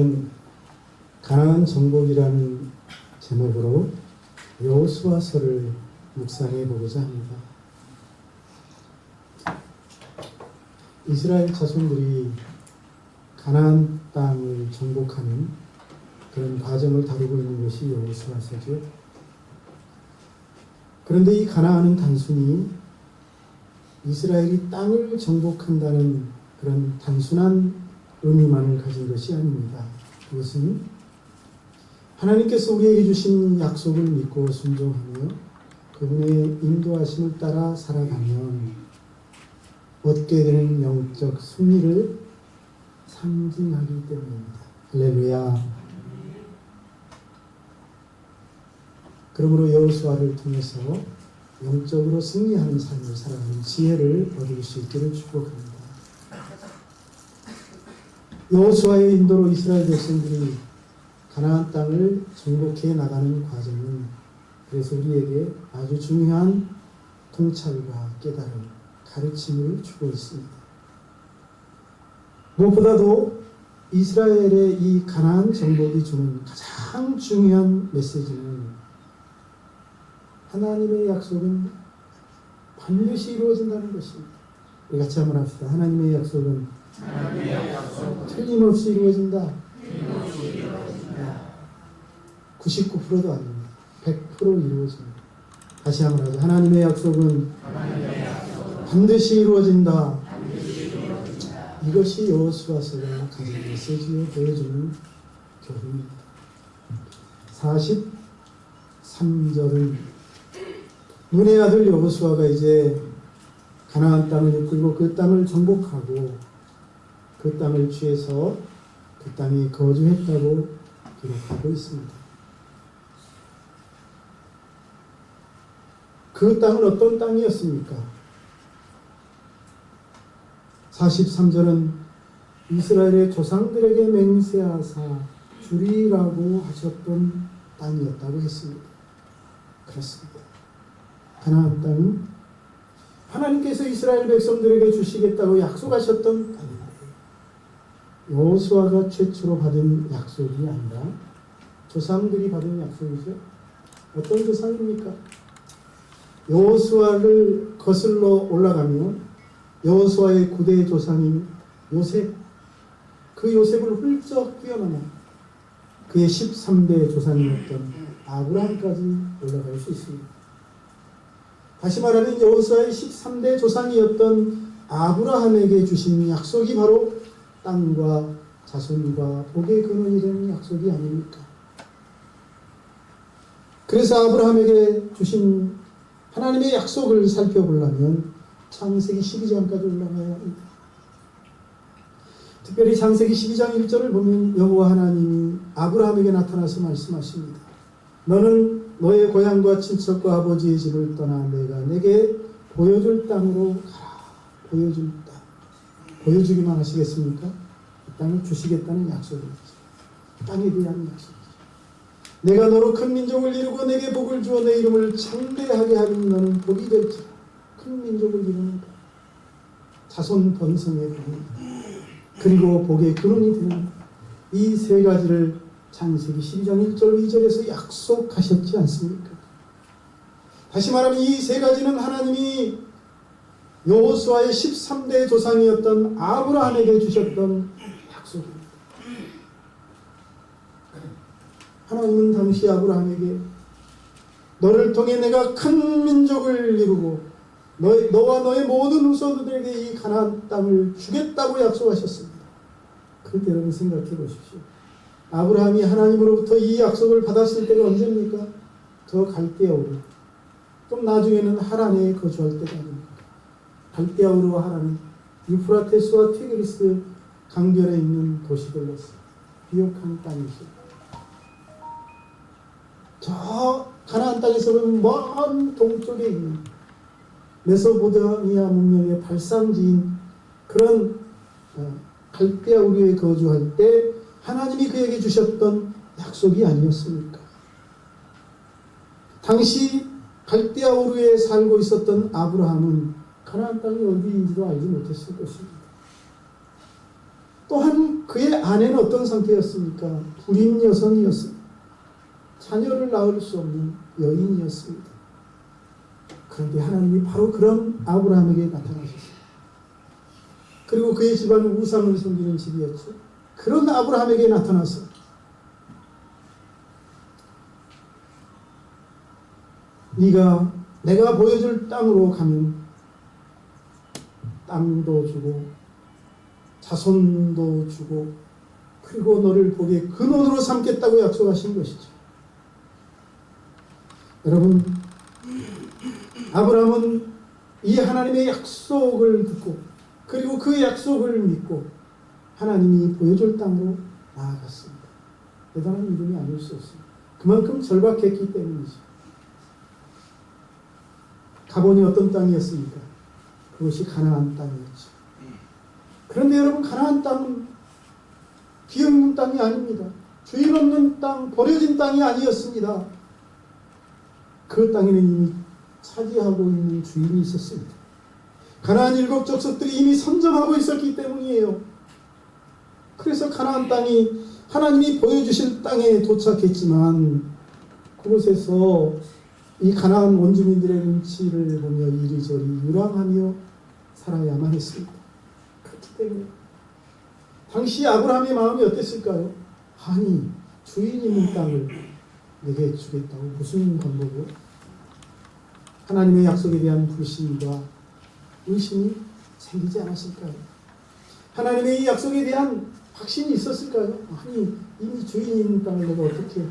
오늘은 가나안 정복이라는 제목으로 여호수아서를 묵상해 보고자 합니다. 이스라엘 자손들이 가나안 땅을 정복하는 그런 과정을 다루고 있는 것이 여호수아서죠. 그런데 이 가나안은 단순히 이스라엘이 땅을 정복한다는 그런 단순한 의미만을 가진 것이 아닙니다. 그것은 하나님께서 우리에게 주신 약속을 믿고 순종하며 그분의 인도하심을 따라 살아가면 얻게 되는 영적 승리를 상징하기 때문입니다. 할렐루야. 그러므로 여호수아를 통해서 영적으로 승리하는 삶을 살아가는 지혜를 얻을 수 있기를 축복합니다. 여호수아의 인도로 이스라엘 백성들이 가나안 땅을 정복해 나가는 과정은 그래서 우리에게 아주 중요한 통찰과 깨달음, 가르침을 주고 있습니다. 무엇보다도 이스라엘의 이 가나안 정복이 주는 가장 중요한 메시지는 하나님의 약속은 반드시 이루어진다는 것입니다. 우리 같이 한번 합시다. 하나님의 약속은 틀림없이 이루어진다. 99%도 아닙니다. 100% 이루어집니다. 다시 한번 하죠. 하나님의 약속은 반드시 이루어진다. 이것이 여호수아서가 가진 메시지에 보여주는 교훈입니다. 43절은 눈의 아들 여호수아가 이제 가나안 땅을 이끌고 그 땅을 정복하고 그 땅을 취해서 그 땅에 거주했다고 기록하고 있습니다. 그 땅은 어떤 땅이었습니까? 43절은 이스라엘의 조상들에게 맹세하사 주리라고 하셨던 땅이었다고 했습니다. 그렇습니다. 가나안 땅은 하나님께서 이스라엘 백성들에게 주시겠다고 약속하셨던 땅인데 여호수아가 최초로 받은 약속이 아니라 조상들이 받은 약속이죠. 어떤 조상입니까? 여호수아를 거슬러 올라가면 여호수아의 9대 조상인 요셉, 그 요셉을 훌쩍 뛰어넘어 그의 13대 조상이었던 아브라함까지 올라갈 수 있습니다. 다시 말하면 여호수아의 13대 조상이었던 아브라함에게 주신 약속이 바로 땅과 자손과 복의 근원이 되는 약속이 아닙니까? 그래서 아브라함에게 주신 하나님의 약속을 살펴보려면 창세기 12장까지 올라가야 합니다. 특별히 창세기 12장 1절을 보면 여호와 하나님이 아브라함에게 나타나서 말씀하십니다. 너는 너의 고향과 친척과 아버지의 집을 떠나 내가 내게 보여줄 땅으로 가라. 보여줄 땅. 보여주기만 하시겠습니까? 그 땅을 주시겠다는 약속입니다. 땅에 대한 약속이죠. 내가 너로 큰 민족을 이루고 내게 복을 주어 내 이름을 창대하게 하는 너는 복이 될지라. 큰 민족을 이루는 자손 번성의 복입니다. 그리고 복의 근원이 되는 이 세 가지를 창세기 12장 1절 2절에서 약속하셨지 않습니까? 다시 말하면 이 세 가지는 하나님이 여호수아의 13대 조상이었던 아브라함에게 주셨던 약속입니다. 하나님은 당시 아브라함에게 너를 통해 내가 큰 민족을 이루고 너와 너의 모든 후손들에게 이 가나안 땅을 주겠다고 약속하셨습니다. 그때 여러분 생각해 보십시오. 아브라함이 하나님으로부터 이 약속을 받았을 때가 언제입니까? 저 갈대아우르. 좀 나중에는 하란에 거주할 때가 아닙니까? 갈대아우르와 하란은 유프라테스와 티그리스 강변에 있는 도시들로서 비옥한 땅이죠. 저 가나안 땅에서 보면 먼 동쪽에 있는 메소포타미아 문명의 발상지인 그런 갈대아우르에 거주할 때 하나님이 그에게 주셨던 약속이 아니었습니까? 당시 갈대아우르에 살고 있었던 아브라함은 가나안 땅이 어디인지도 알지 못했을 것입니다. 또한 그의 아내는 어떤 상태였습니까? 불임 여성이었습니다. 자녀를 낳을 수 없는 여인이었습니다. 그런데 하나님이 바로 그런 아브라함에게 나타나셨습니다. 그리고 그의 집안은 우상을 섬기는 집이었죠. 그런 아브라함에게 나타나서 내가 보여줄 땅으로 가면 땅도 주고 자손도 주고 그리고 너를 복의 근원으로 삼겠다고 약속하신 것이죠. 여러분, 아브라함은 이 하나님의 약속을 듣고 그리고 그 약속을 믿고 하나님이 보여줄 땅으로 나아갔습니다. 대단한 믿음이 아닐 수 없습니다. 그만큼 절박했기 때문이죠. 가보니 어떤 땅이었습니까? 그것이 가나안 땅이었죠. 그런데 여러분, 가나안 땅은 비없는 땅이 아닙니다. 주인 없는 땅, 버려진 땅이 아니었습니다. 그 땅에는 이미 차지하고 있는 주인이 있었습니다. 가나안 7 족속들이 이미 선점하고 있었기 때문이에요. 그래서 가나안 땅이 하나님이 보여주실 땅에 도착했지만 그곳에서 이 가나안 원주민들의 눈치를 보며 이리저리 유랑하며 살아야만 했습니다. 그렇기 때문에 당시 아브라함의 마음이 어땠을까요? 아니, 주인 있는 땅을 내게 주겠다고 무슨 방법으로? 하나님의 약속에 대한 불신과 의심이 생기지 않았을까요? 하나님의 이 약속에 대한 확신이 있었을까요? 아니, 이미 주인 있는 땅을 내가 어떻게?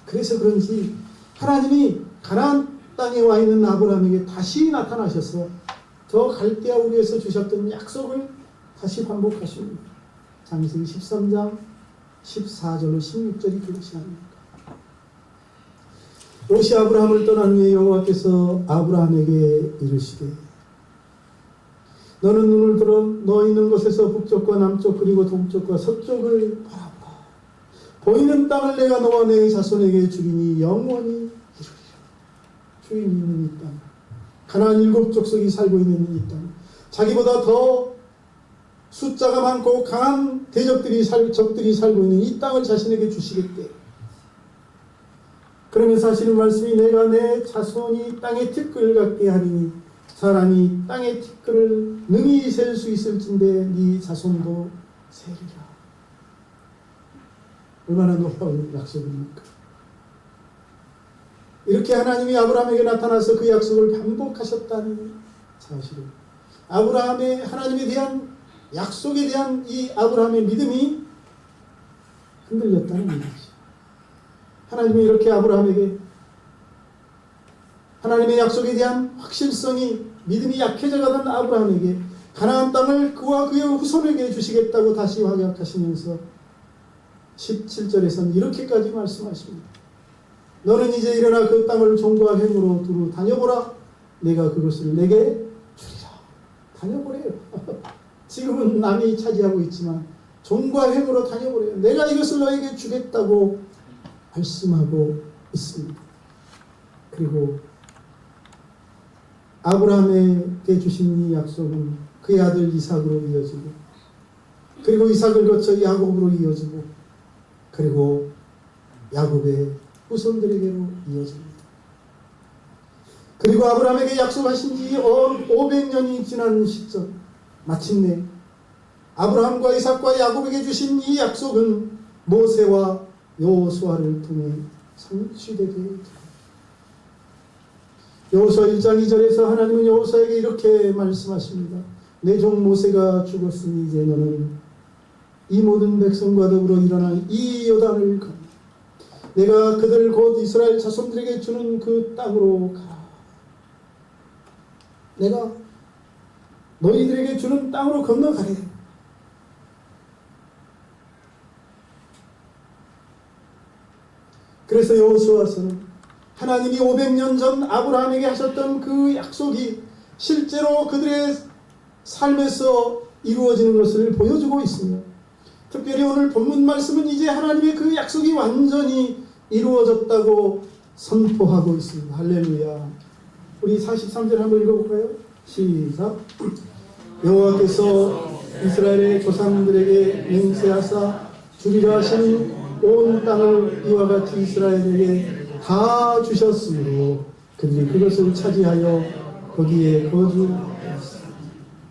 그래서 그런지 하나님이 가나안 땅에 와 있는 아브라함에게 다시 나타나셔서 저 갈대아 우리에서 주셨던 약속을 다시 반복하십니다. 창세기 13장 14절로 16절이 그것이 아닙니까? 롯이 아브라함을 떠난 후에 여호와께서 아브라함에게 이르시되 너는 눈을 들어 너 있는 곳에서 북쪽과 남쪽 그리고 동쪽과 서쪽을 바라보라. 보이는 땅을 내가 너와 내 자손에게 주리니 영원히 이루리라. 주인이 있는 이 땅, 가나안 7 족속이 살고 있는 이 땅, 자기보다 더 숫자가 많고 강한 대적들이 살고 있는 이 땅을 자신에게 주시겠대. 그러면서 하시는 말씀이 내가 내 자손이 땅의 티끌 같게 하리니 사람이 땅의 티끌을 능히 셀 수 있을진데 네 자손도 세리라. 얼마나 놀라운 약속입니까? 이렇게 하나님이 아브라함에게 나타나서 그 약속을 반복하셨다는 사실을, 아브라함의 하나님에 대한 약속에 대한 이 아브라함의 믿음이 흔들렸다는 얘기죠. 하나님이 이렇게 아브라함에게 하나님의 약속에 대한 확실성이 믿음이 약해져가던 아브라함에게 가나안 땅을 그와 그의 후손에게 주시겠다고 다시 확약하시면서 17절에서는 이렇게까지 말씀하십니다. 너는 이제 일어나 그 땅을 종과 행으로 두루 다녀보라. 내가 그것을 내게 주리라. 다녀보래요. 지금은 남이 차지하고 있지만 종과 행으로 다녀보래요. 내가 이것을 너에게 주겠다고 말씀하고 있습니다. 그리고 아브라함에게 주신 이 약속은 그의 아들 이삭으로 이어지고 그리고 이삭을 거쳐 야곱으로 이어지고 그리고 야곱의 후손들에게로 이어집니다. 그리고 아브라함에게 약속하신 지 500년이 지난 시점, 마침내 아브라함과 이삭과 야곱에게 주신 이 약속은 모세와 여호수아를 통해 성취되게 됩니다. 여호수아 1장 2절에서 하나님은 여호수아에게 이렇게 말씀하십니다. 내 종 모세가 죽었으니 이제 너는 이 모든 백성과 더불어 일어나 이 요단을 건너 내가 그들 곧 이스라엘 자손들에게 주는 그 땅으로 가라. 내가 너희들에게 주는 땅으로 건너가래. 그래서 여호수아서는 하나님이 500년 전 아브라함에게 하셨던 그 약속이 실제로 그들의 삶에서 이루어지는 것을 보여주고 있으며, 특별히 오늘 본문 말씀은 이제 하나님의 그 약속이 완전히 이루어졌다고 선포하고 있습니다. 할렐루야. 우리 43절 한번 읽어볼까요? 시작. 여호와께서 이스라엘의 조상들에게 맹세하사 주리라 하신 온 땅을 이와 같이 이스라엘에게 다 주셨으므로 그들이 그것을 차지하여 거기에 거주하였습니다.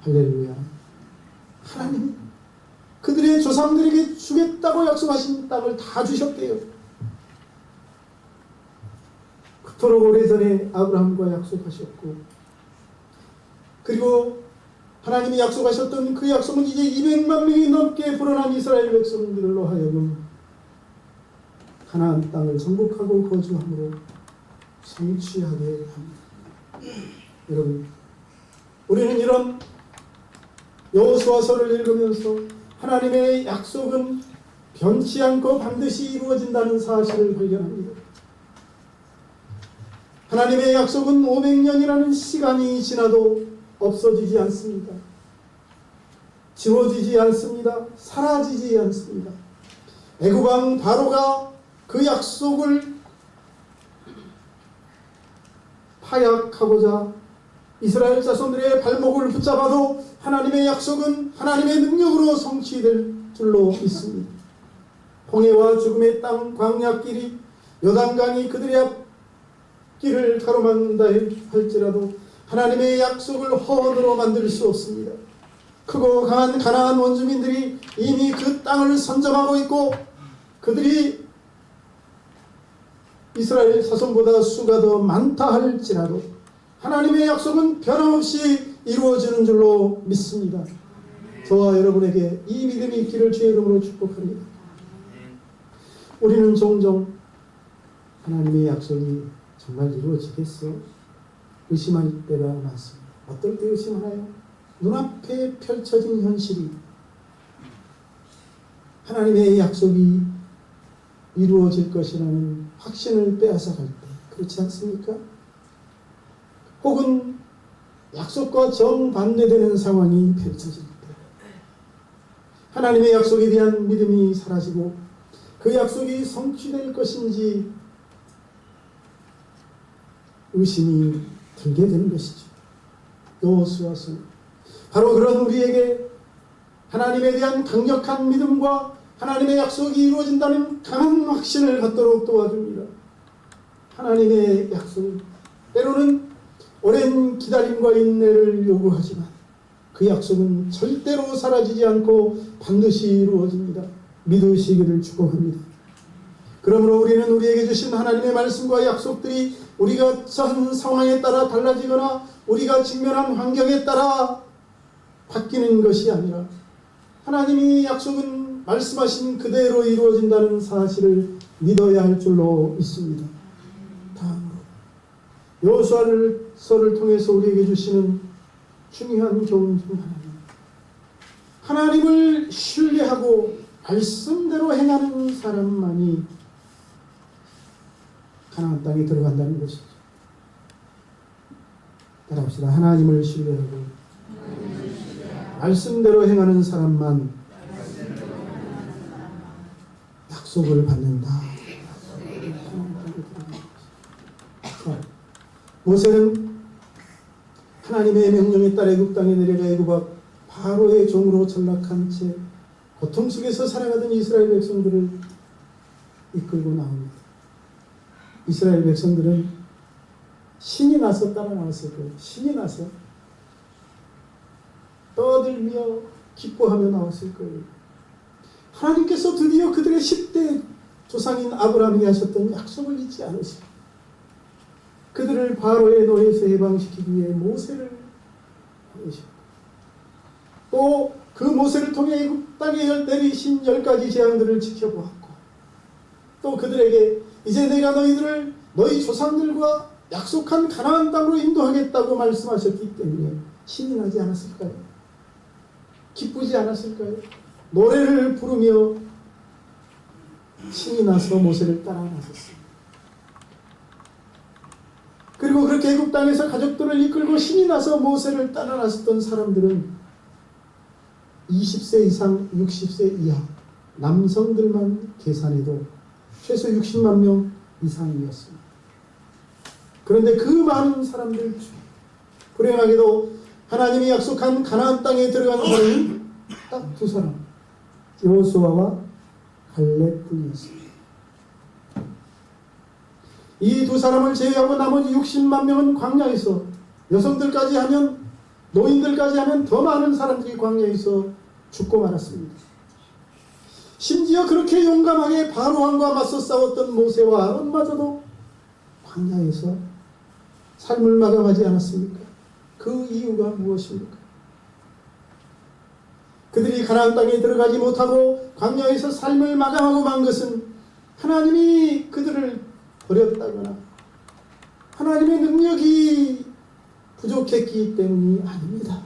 할렐루야. 하나님 그들의 조상들에게 주겠다고 약속하신 땅을 다 주셨대요. 그토록 오래전에 아브라함과 약속하셨고, 그리고 하나님이 약속하셨던 그 약속은 이제 200만 명이 넘게 불어난 이스라엘 백성들로 하여금 가나안 땅을 정복하고 거주함으로 성취하게 합니다. 여러분, 우리는 이런 여호수아서를 읽으면서 하나님의 약속은 변치 않고 반드시 이루어진다는 사실을 발견합니다. 하나님의 약속은 500년이라는 시간이 지나도 없어지지 않습니다. 지워지지 않습니다. 사라지지 않습니다. 애국왕 바로가 그 약속을 파약하고자 이스라엘 자손들의 발목을 붙잡아도 하나님의 약속은 하나님의 능력으로 성취될 줄로 믿습니다. 홍해와 죽음의 땅 광야길이 요단강이 그들의 앞길을 가로막는다 할지라도 하나님의 약속을 허언으로 만들 수 없습니다. 크고 강한 가나안 원주민들이 이미 그 땅을 선점하고 있고 그들이 이스라엘 자손보다 수가 더 많다 할지라도 하나님의 약속은 변함없이 이루어지는 줄로 믿습니다. 저와 여러분에게 이 믿음이 있기를 주의 이름으로 축복합니다. 우리는 종종 하나님의 약속이 정말 이루어지겠어? 의심할 때가 많습니다. 어떨 때 의심하나요? 눈앞에 펼쳐진 현실이 하나님의 약속이 이루어질 것이라는 확신을 빼앗아갈 때, 그렇지 않습니까? 혹은 약속과 정반대되는 상황이 펼쳐질 때, 하나님의 약속에 대한 믿음이 사라지고 그 약속이 성취될 것인지 의심이 들게 되는 것이죠. 여호수아서 바로 그런 우리에게 하나님에 대한 강력한 믿음과 하나님의 약속이 이루어진다는 강한 확신을 갖도록 도와줍니다. 하나님의 약속, 때로는 오랜 기다림과 인내를 요구하지만 그 약속은 절대로 사라지지 않고 반드시 이루어집니다. 믿으시기를 축복합니다. 그러므로 우리는 우리에게 주신 하나님의 말씀과 약속들이 우리가 처한 상황에 따라 달라지거나 우리가 직면한 환경에 따라 바뀌는 것이 아니라 하나님이 약속은 말씀하신 그대로 이루어진다는 사실을 믿어야 할 줄로 믿습니다. 다음으로 여호수아서를 통해서 우리에게 주시는 중요한 교훈 중 하나님을 신뢰하고 말씀대로 행하는 사람만이 가나안 땅에 들어간다는 것이죠. 따라합시다. 하나님을 신뢰하고 말씀대로 행하는 사람만 약속을 받는다. 모세는 하나님의 명령에 따라 애굽 땅에 내려가 애굽 앞 바로의 종으로 전락한 채 고통 속에서 살아가던 이스라엘 백성들을 이끌고 나옵니다. 이스라엘 백성들은 신이 나서 따라 나왔을 거예요. 신이 나서 떠들며 기뻐하며 나왔을 거예요. 하나님께서 드디어 그들의 10대 조상인 아브라함이 하셨던 약속을 잊지 않으시고 그들을 바로의 노예에서 해방시키기 위해 모세를 보내셨고 또 그 모세를 통해 애굽 땅에 내리신 10가지 재앙들을 지켜보았고 또 그들에게 이제 내가 너희들을 너희 조상들과 약속한 가나안 땅으로 인도하겠다고 말씀하셨기 때문에 신이 나지 않았을까요? 기쁘지 않았을까요? 노래를 부르며 신이 나서 모세를 따라 나섰습니다. 그리고 그렇게 애굽 땅에서 가족들을 이끌고 신이 나서 모세를 따라 나섰던 사람들은 20세 이상 60세 이하 남성들만 계산해도 최소 60만 명 이상이었습니다. 그런데 그 많은 사람들 중에 불행하게도 하나님이 약속한 가나안 땅에 들어가는 사람이 딱 두 사람, 여호수아와 갈렙뿐이었습니다. 이 두 사람을 제외하고 나머지 60만 명은 광야에서, 여성들까지 하면, 노인들까지 하면 더 많은 사람들이 광야에서 죽고 말았습니다. 심지어 그렇게 용감하게 바로왕과 맞서 싸웠던 모세와 아론마저도 광야에서 삶을 마감하지 않았습니까? 그 이유가 무엇입니까? 그들이 가나안 땅에 들어가지 못하고 광야에서 삶을 마감하고 만 것은 하나님이 그들을 버렸다거나 하나님의 능력이 부족했기 때문이 아닙니다.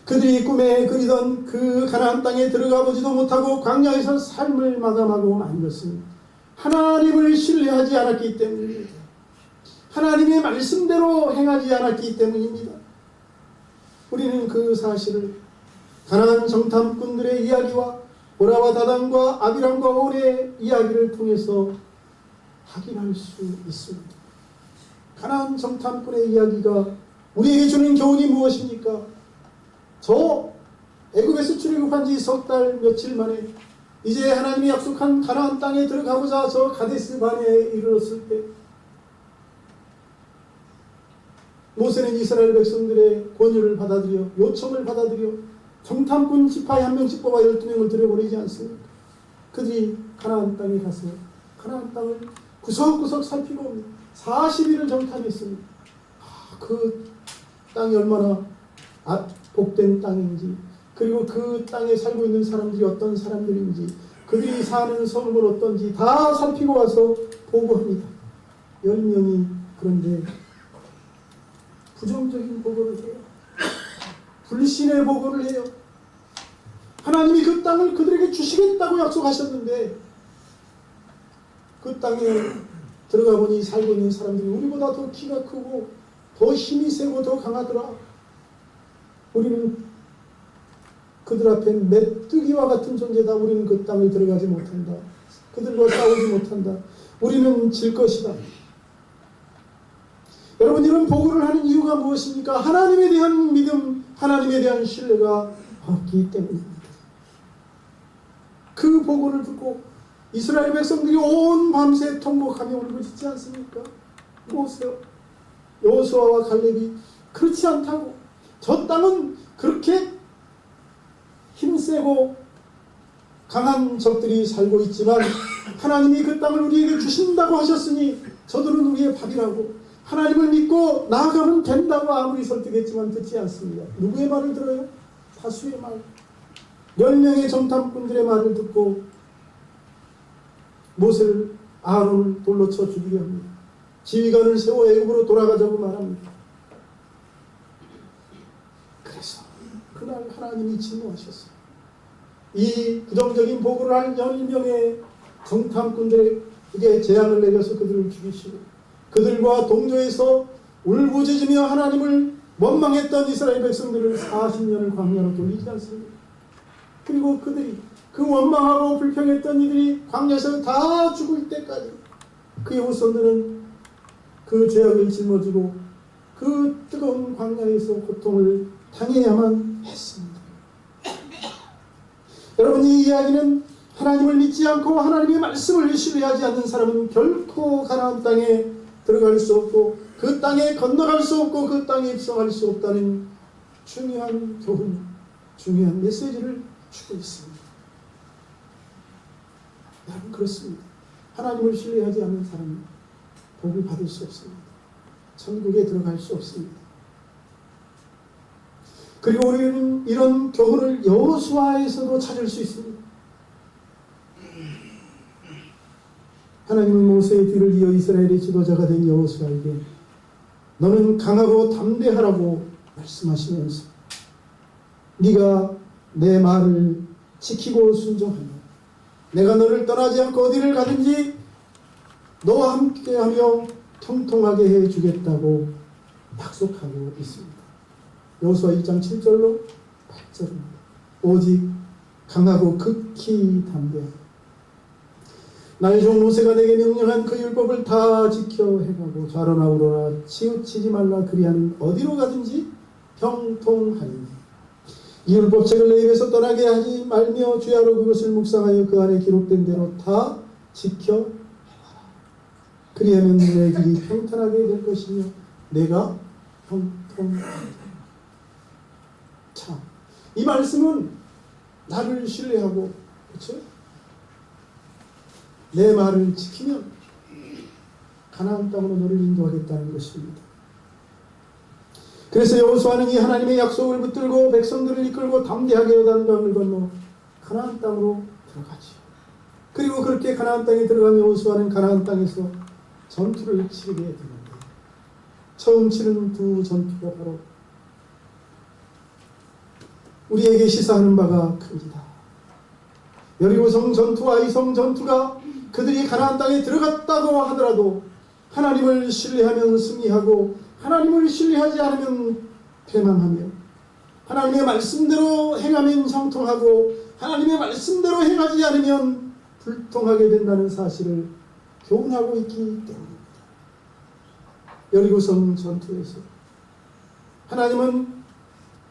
그들이 꿈에 그리던 그 가나안 땅에 들어가 보지도 못하고 광야에서 삶을 마감하고 만 것은 하나님을 신뢰하지 않았기 때문입니다. 하나님의 말씀대로 행하지 않았기 때문입니다. 우리는 그 사실을 가나안 정탐꾼들의 이야기와 보라와 다단과 아비람과 올의 이야기를 통해서 확인할 수 있습니다. 가나안 정탐꾼의 이야기가 우리에게 주는 교훈이 무엇입니까? 저 애굽에서 출애굽한 지 석 달 며칠 만에 이제 하나님이 약속한 가나안 땅에 들어가고자 저 가데스 바네에 이르렀을 때 모세는 이스라엘 백성들의 권유를 받아들여 요청을 받아들여 정탐꾼 지파에 한 명씩 뽑아 12명을 들여보내지 않습니까? 그들이 가나안 땅에 가서 가나안 땅을 구석구석 살피고 40일을 정탐했습니다. 그 땅이 얼마나 복된 땅인지, 그리고 그 땅에 살고 있는 사람들이 어떤 사람들인지, 그들이 사는 성은 어떤지 다 살피고 와서 보고합니다. 10명이 그런데 부정적인 보고를 해요. 불신의 보고를 해요. 하나님이 그 땅을 그들에게 주시겠다고 약속하셨는데 그 땅에 들어가 보니 살고 있는 사람들이 우리보다 더 키가 크고 더 힘이 세고 더 강하더라. 우리는 그들 앞에 메뚜기와 같은 존재다. 우리는 그 땅을 들어가지 못한다. 그들과 싸우지 못한다. 우리는 질 것이다. 여러분, 이런 보고를 하는 이유가 무엇입니까? 하나님에 대한 믿음, 하나님에 대한 신뢰가 없기 때문입니다. 그 보고를 듣고 이스라엘 백성들이 온 밤새 통곡하며 울부짖지 않습니까? 모세, 여호수아와 갈렙이 그렇지 않다고, 저 땅은 그렇게 힘세고 강한 적들이 살고 있지만 하나님이 그 땅을 우리에게 주신다고 하셨으니 저들은 우리의 밥이라고, 하나님을 믿고 나아가면 된다고 아무리 설득했지만 듣지 않습니다. 누구의 말을 들어요? 다수의 말. 10명의 정탐꾼들의 말을 듣고 모세를, 아론을 돌로 쳐 죽이려 합니다. 지휘관을 세워 애굽으로 돌아가자고 말합니다. 그래서 그날 하나님이 진노하셨어요. 이 부정적인 보고를 한 10명의 정탐꾼들에게 재앙을 내려서 그들을 죽이시고 그들과 동조해서 울부짖으며 하나님을 원망했던 이스라엘 백성들을 40년을 광야로 돌리지 않습니다. 그리고 그들이, 그 원망하고 불평했던 이들이 광야에서 다 죽을 때까지 그의 후손들은 그 죄악을 짊어지고 그 뜨거운 광야에서 고통을 당해야만 했습니다. 여러분, 이 이야기는 하나님을 믿지 않고 하나님의 말씀을 신뢰하지 않는 사람은 결코 가나안 땅에 들어갈 수 없고 그 땅에 건너갈 수 없고 그 땅에 입성할 수 없다는 중요한 교훈, 중요한 메시지를 주고 있습니다. 여러분, 그렇습니다. 하나님을 신뢰하지 않는 사람은 복을 받을 수 없습니다. 천국에 들어갈 수 없습니다. 그리고 우리는 이런 교훈을 여호수아에서도 찾을 수 있습니다. 하나님은 모세의 뒤를 이어 이스라엘의 지도자가 된 여호수아에게 너는 강하고 담대하라고 말씀하시면서 네가 내 말을 지키고 순종하며 내가 너를 떠나지 않고 어디를 가든지 너와 함께하며 통통하게 해주겠다고 약속하고 있습니다. 여호수아 1장 7절로 8절입니다. 오직 강하고 극히 담대하고 나의 종 모세가 내게 명령한 그 율법을 다 지켜 행하고 좌로나 우로나 치우치지 말라 그리하는 어디로 가든지 형통하리니 이 율법책을 내 입에서 떠나게 하지 말며 주야로 그것을 묵상하여 그 안에 기록된 대로 다 지켜 행하라. 그리하면 내 길이 평탄하게 될 것이며 내가 형통하리라. 참, 이 말씀은 나를 신뢰하고, 그렇죠? 내 말을 지키면 가나안 땅으로 너를 인도하겠다는 것입니다. 그래서 여호수아는 이 하나님의 약속을 붙들고 백성들을 이끌고 담대하게 요단강을 건너 가나안 땅으로 들어가죠. 그리고 그렇게 가나안 땅에 들어가면 여호수아는 가나안 땅에서 전투를 치르게 되는데, 처음 치른 두 전투가 바로 우리에게 시사하는 바가 큽니다. 여리고성 전투와 아이성 전투가 그들이 가나안 땅에 들어갔다고 하더라도 하나님을 신뢰하면 승리하고 하나님을 신뢰하지 않으면 패망하며 하나님의 말씀대로 행하면 형통하고 하나님의 말씀대로 행하지 않으면 불통하게 된다는 사실을 교훈하고 있기 때문입니다. 여리고성 전투에서 하나님은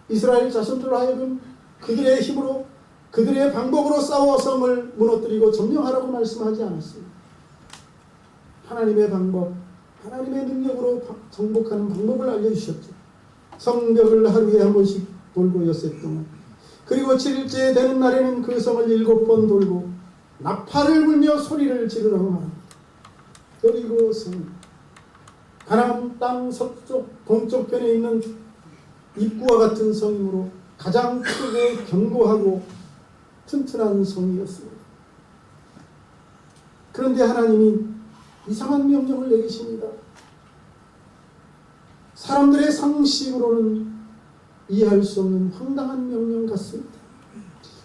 이스라엘 자손들로 하여금 그들의 힘으로 그들의 방법으로 싸워 성을 무너뜨리고 점령하라고 말씀하지 않았습니다. 하나님의 방법, 하나님의 능력으로 정복하는 방법을 알려주셨죠. 성벽을 하루에 한 번씩 돌고 엿새 동안, 그리고 7일째 되는 날에는 그 성을 7번 돌고 나팔을 불며 소리를 지르라고 말합니다. 그리고 성, 가나안 땅 서쪽 동쪽편에 있는 입구와 같은 성이므로 가장 크고 견고하고 튼튼한 성이었습니다. 그런데 하나님이 이상한 명령을 내리십니다. 사람들의 상식으로는 이해할 수 없는 황당한 명령 같습니다.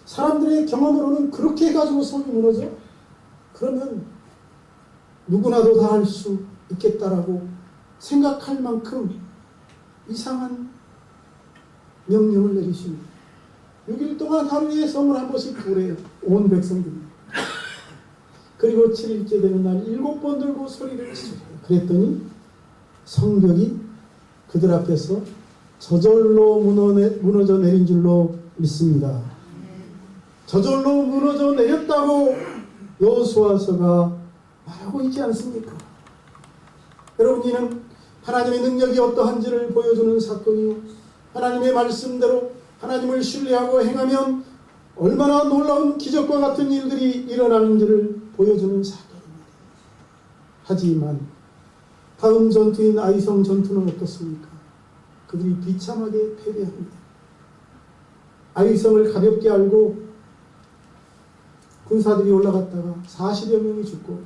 사람들의 경험으로는 그렇게 해가지고 성이 무너져? 그러면 누구나도 다 할 수 있겠다라고 생각할 만큼 이상한 명령을 내리십니다. 6일 동안 하루에 성을 한 번씩 도래요. 온 백성들이. 그리고 7일째 되는 날 7번 들고 소리를 지르요. 그랬더니 성벽이 그들 앞에서 저절로 무너져 내린 줄로 믿습니다. 저절로 무너져 내렸다고 여호수아서가 말하고 있지 않습니까? 여러분, 이는 하나님의 능력이 어떠한지를 보여주는 사건이요, 하나님의 말씀대로 하나님을 신뢰하고 행하면 얼마나 놀라운 기적과 같은 일들이 일어나는지를 보여주는 사건입니다. 하지만 다음 전투인 아이성 전투는 어떻습니까? 그들이 비참하게 패배합니다. 아이성을 가볍게 알고 군사들이 올라갔다가 40여 명이 죽고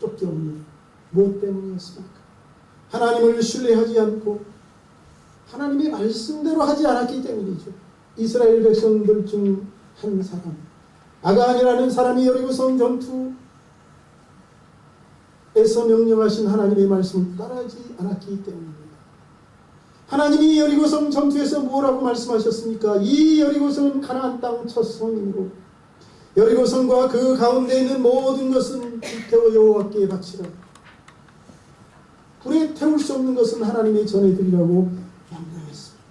쫓겨옵니다. 무엇 때문이었습니까? 하나님을 신뢰하지 않고 하나님의 말씀대로 하지 않았기 때문이죠. 이스라엘 백성들 중 한 사람, 아간이라는 사람이 여리고성 전투에서 명령하신 하나님의 말씀을 따르지 않았기 때문입니다. 하나님이 여리고성 전투에서 뭐라고 말씀하셨습니까? 이 여리고성은 가나안 땅 첫 성이므로 여리고성과 그 가운데 있는 모든 것은 불태워 여호와께 바치라. 불에 태울 수 없는 것은 하나님의 전해드리라고 명령했습니다.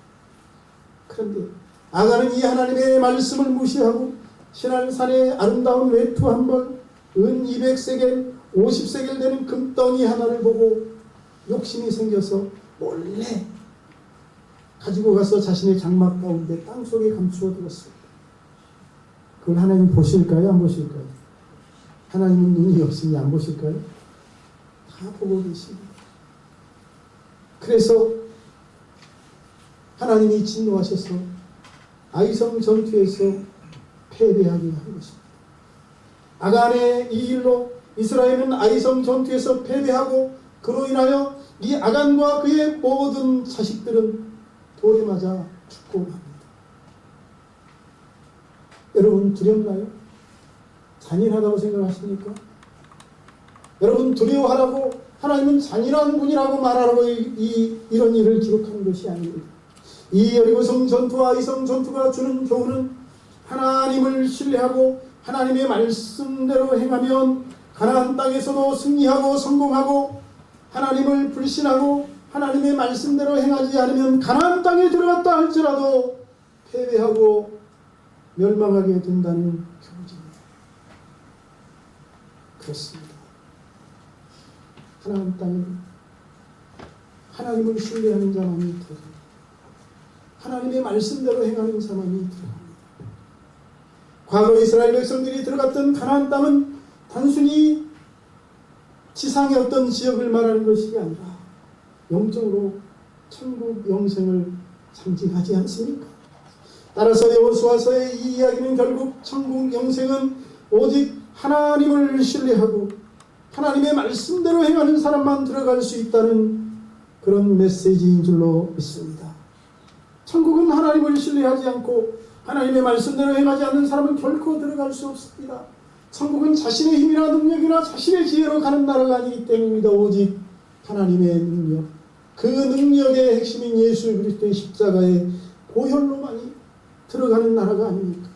그런데 아간은 이 하나님의 말씀을 무시하고 신안산의 아름다운 외투 한 벌, 은 200세겔, 50세겔 되는 금덩이 하나를 보고 욕심이 생겨서 몰래 가지고 가서 자신의 장막 가운데 땅속에 감추어 두었습니다. 그걸 하나님 보실까요? 안 보실까요? 하나님은 눈이 없으니 안 보실까요? 다 보고 계십니다. 그래서 하나님이 진노하셔서 아이성 전투에서 패배하게 한 것입니다. 아간의 이 일로 이스라엘은 아이성 전투에서 패배하고 그로 인하여 이 아간과 그의 모든 자식들은 돌에 맞아 죽고 맙니다. 여러분, 두렵나요? 잔인하다고 생각하십니까? 여러분, 두려워하라고 하나님은 잔인한 분이라고 말하라고 이런 일을 기록하는 것이 아닙니다. 이 여리고성 전투와 아이성 전투가 주는 교훈은 하나님을 신뢰하고 하나님의 말씀대로 행하면 가나안 땅에서도 승리하고 성공하고, 하나님을 불신하고 하나님의 말씀대로 행하지 않으면 가나안 땅에 들어갔다 할지라도 패배하고 멸망하게 된다는 경고입니다. 그렇습니다. 가나안 땅은 하나님을 신뢰하는 자만이 들어갑니다. 하나님의 말씀대로 행하는 자만이 들어갑니다. 과거 이스라엘 백성들이 들어갔던 가나안 땅은 단순히 지상의 어떤 지역을 말하는 것이 아니라 영적으로 천국 영생을 상징하지 않습니까? 따라서 여호수아서의 이 이야기는 결국 천국 영생은 오직 하나님을 신뢰하고 하나님의 말씀대로 행하는 사람만 들어갈 수 있다는 그런 메시지인 줄로 믿습니다. 천국은 하나님을 신뢰하지 않고 하나님의 말씀대로 행하지 않는 사람은 결코 들어갈 수 없습니다. 천국은 자신의 힘이나 능력이나 자신의 지혜로 가는 나라가 아니기 때문입니다. 오직 하나님의 능력, 그 능력의 핵심인 예수 그리스도의 십자가의 보혈로만이 들어가는 나라가 아닙니까?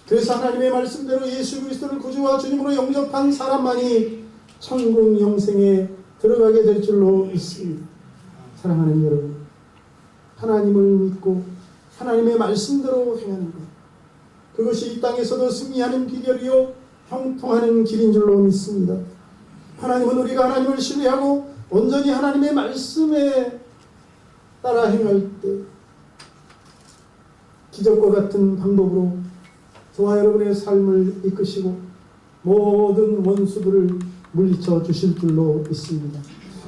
그래서 하나님의 말씀대로 예수 그리스도를 구주와 주님으로 영접한 사람만이 천국 영생에 들어가게 될 줄로 믿습니다. 사랑하는 여러분, 하나님을 믿고 하나님의 말씀대로 행하는 것, 그것이 이 땅에서도 승리하는 비결이요 형통하는 길인 줄로 믿습니다. 하나님은 우리가 하나님을 신뢰하고 온전히 하나님의 말씀에 따라 행할 때 기적과 같은 방법으로 저와 여러분의 삶을 이끄시고 모든 원수들을 물리쳐 주실 줄로 믿습니다.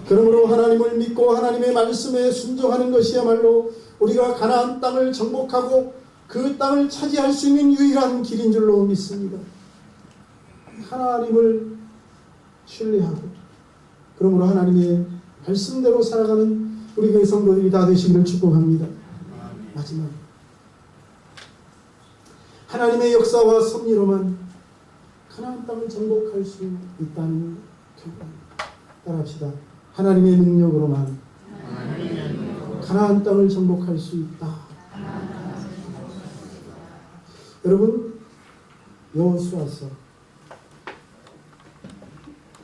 그러므로 하나님을 믿고 하나님의 말씀에 순종하는 것이야말로 우리가 가나안 땅을 정복하고 그 땅을 차지할 수 있는 유일한 길인 줄로 믿습니다. 하나님을 신뢰하고 그러므로 하나님의 말씀대로 살아가는 우리 교회 성도들이 다 되시기를 축복합니다. 마지막, 하나님의 역사와 섭리로만 가나안 땅을 정복할 수 있다는 결과입니다. 따라합시다. 하나님의 능력으로만 가나안 땅을 정복할 수 있다. 여러분,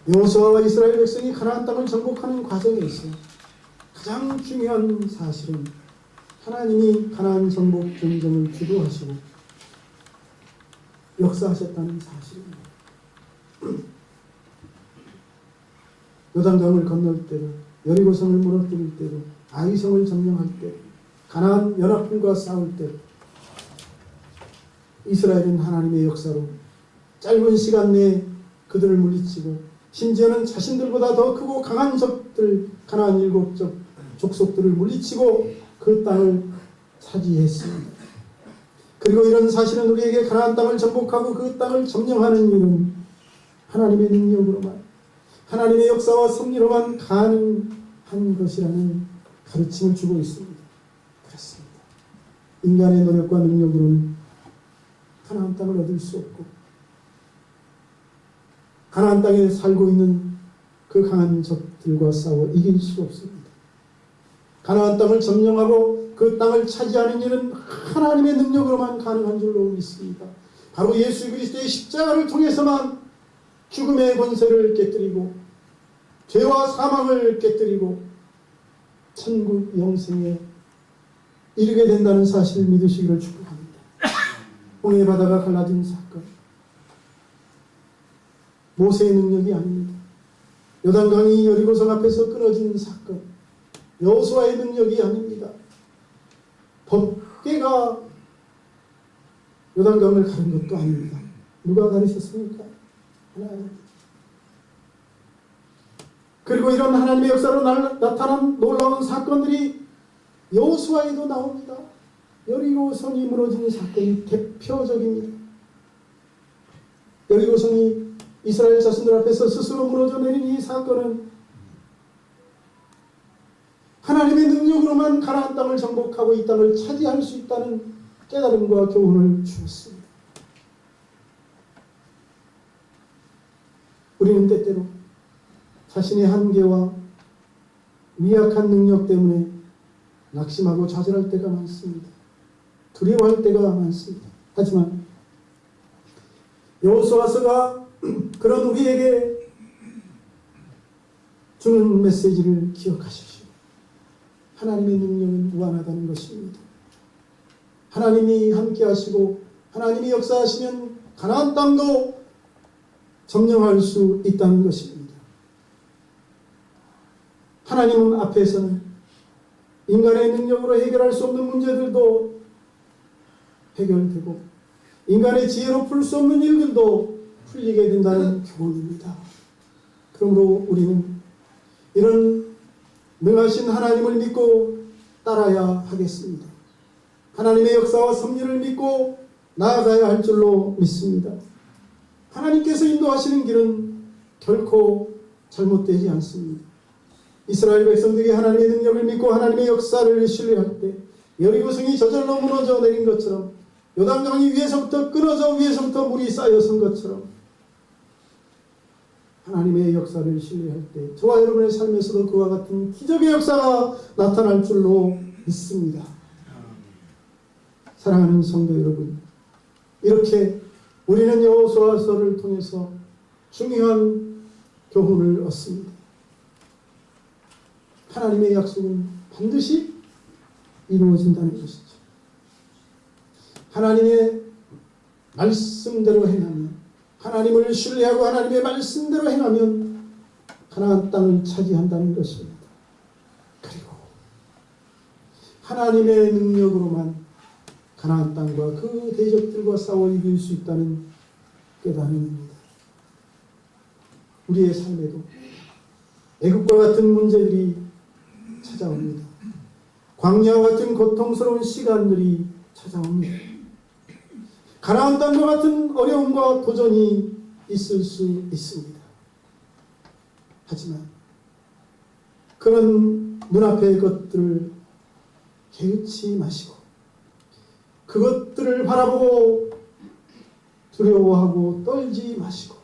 여호수아와 이스라엘 백성이 가나안 땅을 정복하는 과정에 있어 가장 중요한 사실은 하나님이 가나안 정복 전쟁을 주도하시고 역사하셨다는 사실입니다. 요단강을 건널 때로, 여리고성을 무너뜨릴 때로, 아이성을 점령할 때, 가나안 연합군과 싸울 때 이스라엘은 하나님의 역사로 짧은 시간 내에 그들을 물리치고 심지어는 자신들보다 더 크고 강한 적들, 가나안 7족 족속들을 물리치고 그 땅을 차지했습니다. 그리고 이런 사실은 우리에게 가나안 땅을 정복하고 그 땅을 점령하는 일은 하나님의 능력으로만, 하나님의 역사와 섭리로만 가능한 것이라는 가르침을 주고 있습니다. 그렇습니다. 인간의 노력과 능력으로는 가나안 땅을 얻을 수 없고 가나안 땅에 살고 있는 그 강한 적들과 싸워 이길 수 없습니다. 가나안 땅을 점령하고 그 땅을 차지하는 일은 하나님의 능력으로만 가능한 줄로 믿습니다. 바로 예수 그리스도의 십자가를 통해서만 죽음의 권세를 깨뜨리고 죄와 사망을 깨뜨리고 천국 영생에 이르게 된다는 사실을 믿으시기를 축복합니다. 홍해 바다가 갈라진 사건, 모세의 능력이 아닙니다. 요단강이 여리고성 앞에서 끊어진 사건, 여호수아의 능력이 아닙니다. 법궤가 요단강을 가른 것도 아닙니다. 누가 가르쳤습니까? 하나님. 그리고 이런 하나님의 역사로 나타난 놀라운 사건들이 여호수아에도 나옵니다. 여리고성이 무너진 사건이 대표적입니다. 여리고성이 이스라엘 자신들 앞에서 스스로 무너져 내린 이 사건은 하나님의 능력으로만 가나안 땅을 정복하고 이 땅을 차지할 수 있다는 깨달음과 교훈을 주었습니다. 우리는 때때로 자신의 한계와 미약한 능력 때문에 낙심하고 좌절할 때가 많습니다. 두려워할 때가 많습니다. 하지만 여호수아서가 그런 우리에게 주는 메시지를 기억하십시오. 하나님의 능력은 무한하다는 것입니다. 하나님이 함께 하시고 하나님이 역사하시면 가나안 땅도 점령할 수 있다는 것입니다. 하나님은 앞에서는 인간의 능력으로 해결할 수 없는 문제들도 해결되고 인간의 지혜로 풀 수 없는 일들도 풀리게 된다는 교훈입니다. 그러므로 우리는 이런 능하신 하나님을 믿고 따라야 하겠습니다. 하나님의 역사와 섭리를 믿고 나아가야 할 줄로 믿습니다. 하나님께서 인도하시는 길은 결코 잘못되지 않습니다. 이스라엘 백성들이 하나님의 능력을 믿고 하나님의 역사를 신뢰할 때 여리고성이 저절로 무너져 내린 것처럼 요단강이 위에서부터 끊어져 위에서부터 물이 쌓여선 것처럼 하나님의 역사를 신뢰할 때 저와 여러분의 삶에서도 그와 같은 기적의 역사가 나타날 줄로 믿습니다. 사랑하는 성도 여러분, 이렇게 우리는 여호수아서를 통해서 중요한 교훈을 얻습니다. 하나님의 약속은 반드시 이루어진다는 것이죠. 하나님의 말씀대로 행하면, 하나님을 신뢰하고 하나님의 말씀대로 행하면 가나안 땅을 차지한다는 것입니다. 그리고 하나님의 능력으로만 가나안 땅과 그 대적들과 싸워 이길 수 있다는 깨달음입니다. 우리의 삶에도 애국과 같은 문제들이 찾아옵니다. 광야와 같은 고통스러운 시간들이 찾아옵니다. 가나안 땅과 같은 어려움과 도전이 있을 수 있습니다. 하지만 그런 눈앞의 것들을 개의치 마시고 그것들을 바라보고 두려워하고 떨지 마시고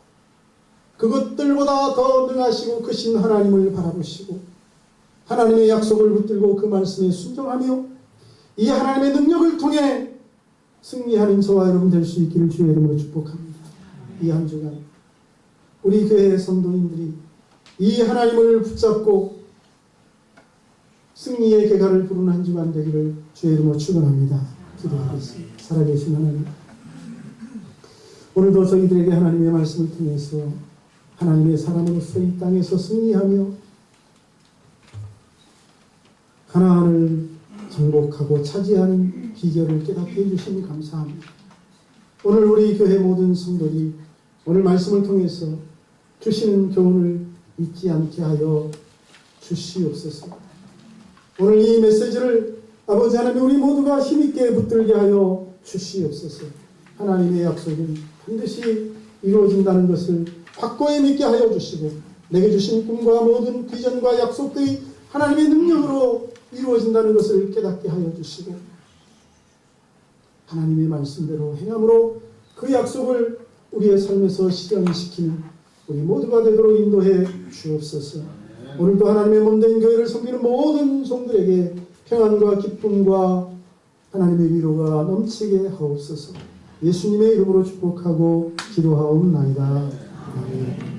그것들보다 더 능하시고 크신 하나님을 바라보시고 하나님의 약속을 붙들고 그 말씀에 순종하며 이 하나님의 능력을 통해 승리하는 저와 여러분 될 수 있기를 주의 이름으로 축복합니다. 이 한 주간 우리 교회 성도님들이 이 하나님을 붙잡고 승리의 계가를 부르는 한 주간 되기를 주의 이름으로 축원합니다. 기도하겠습니다. 살아계신 하나님, 오늘도 저희들에게 하나님의 말씀을 통해서 하나님의 사람으로서 이 땅에서 승리하며 가나안을 정복하고 차지하는 비결을 깨닫게 해주시니 감사합니다. 오늘 우리 교회 모든 성도들이 오늘 말씀을 통해서 주시는 교훈을 잊지 않게 하여 주시옵소서. 오늘 이 메시지를 아버지 하나님 우리 모두가 힘있게 붙들게 하여 주시옵소서. 하나님의 약속은 반드시 이루어진다는 것을 확고히 믿게 하여 주시고 내게 주신 꿈과 모든 비전과 약속들이 하나님의 능력으로 이루어진다는 것을 깨닫게 하여 주시고 하나님의 말씀대로 행함으로 그 약속을 우리의 삶에서 실현시키는 우리 모두가 되도록 인도해 주옵소서. 오늘도 하나님의 몸된 교회를 섬기는 모든 종들에게 평안과 기쁨과 하나님의 위로가 넘치게 하옵소서. 예수님의 이름으로 축복하고 기도하옵나이다. 아멘.